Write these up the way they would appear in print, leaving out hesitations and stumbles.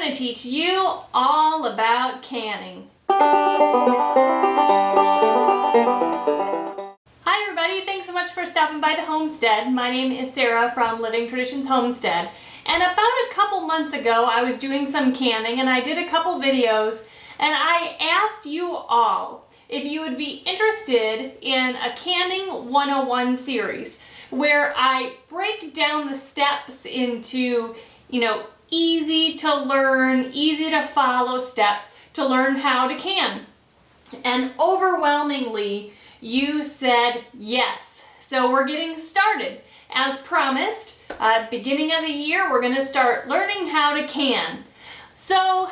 going to teach you all about canning. Hi everybody, thanks so much for stopping by the homestead. My name is Sarah from Living Traditions Homestead. And about a couple months ago I was doing some canning and I did a couple videos and I asked you all if you would be interested in a Canning 101 series where I break down the steps into, easy to learn, easy to follow steps to learn how to can. And overwhelmingly, you said yes. So we're getting started. As promised, beginning of the year, we're going to start learning how to can. So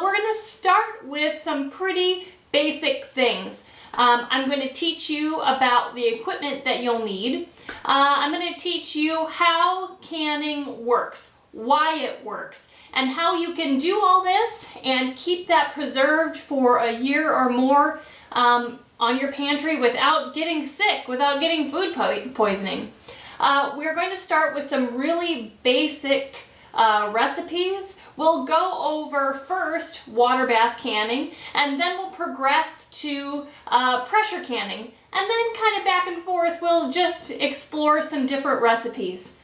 we're going to start with some pretty basic things. I'm going to teach you about the equipment that you'll need. I'm going to teach you how canning works, why it works, and how you can do all this and keep that preserved for a year or more on your pantry without getting sick, without getting food poisoning. We're going to start with some really basic recipes. We'll go over first water bath canning, and then we'll progress to pressure canning, and then kind of back and forth we'll just explore some different recipes.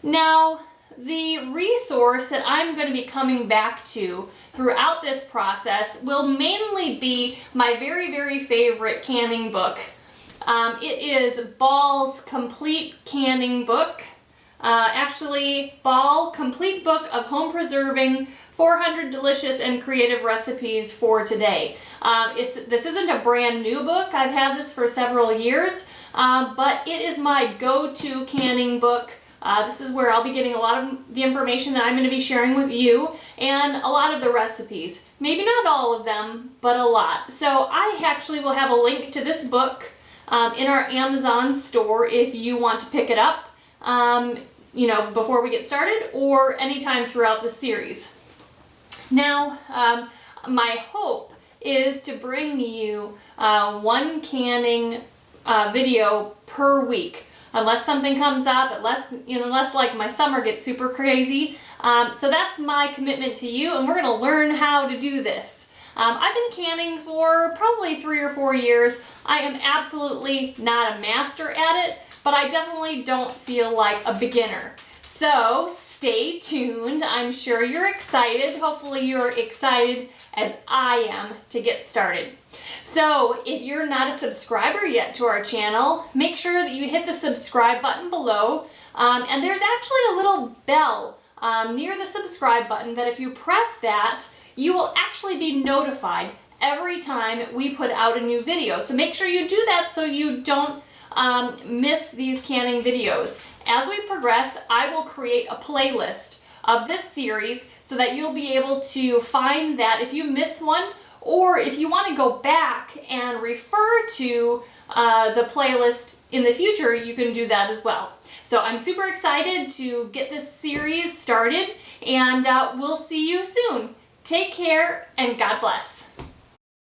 Now, the resource that I'm going to be coming back to throughout this process will mainly be my very, very favorite canning book. It is Ball's Complete Canning Book. Actually, Ball Complete Book of Home Preserving 400 Delicious and Creative Recipes for Today. This isn't a brand new book. I've had this for several years, but it is my go-to canning book. This is where I'll be getting a lot of the information that I'm going to be sharing with you and a lot of the recipes. Maybe not all of them, but a lot. So I actually will have a link to this book in our Amazon store if you want to pick it up, before we get started or anytime throughout the series. Now, my hope is to bring you one canning video per week. Unless something comes up, unless like my summer gets super crazy. So that's my commitment to you, and we're going to learn how to do this. I've been canning for probably 3 or 4 years. I am absolutely not a master at it, but I definitely don't feel like a beginner. So stay tuned. I'm sure you're excited. Hopefully you're excited as I am to get started. So if you're not a subscriber yet to our channel, make sure that you hit the subscribe button below. And there's actually a little bell near the subscribe button that if you press that, you will actually be notified every time we put out a new video. So make sure you do that so you don't miss these canning videos. As we progress, I will create a playlist of this series so that you'll be able to find that if you miss one, or if you want to go back and refer to the playlist in the future, you can do that as well. So I'm super excited to get this series started, and we'll see you soon. Take care and God bless.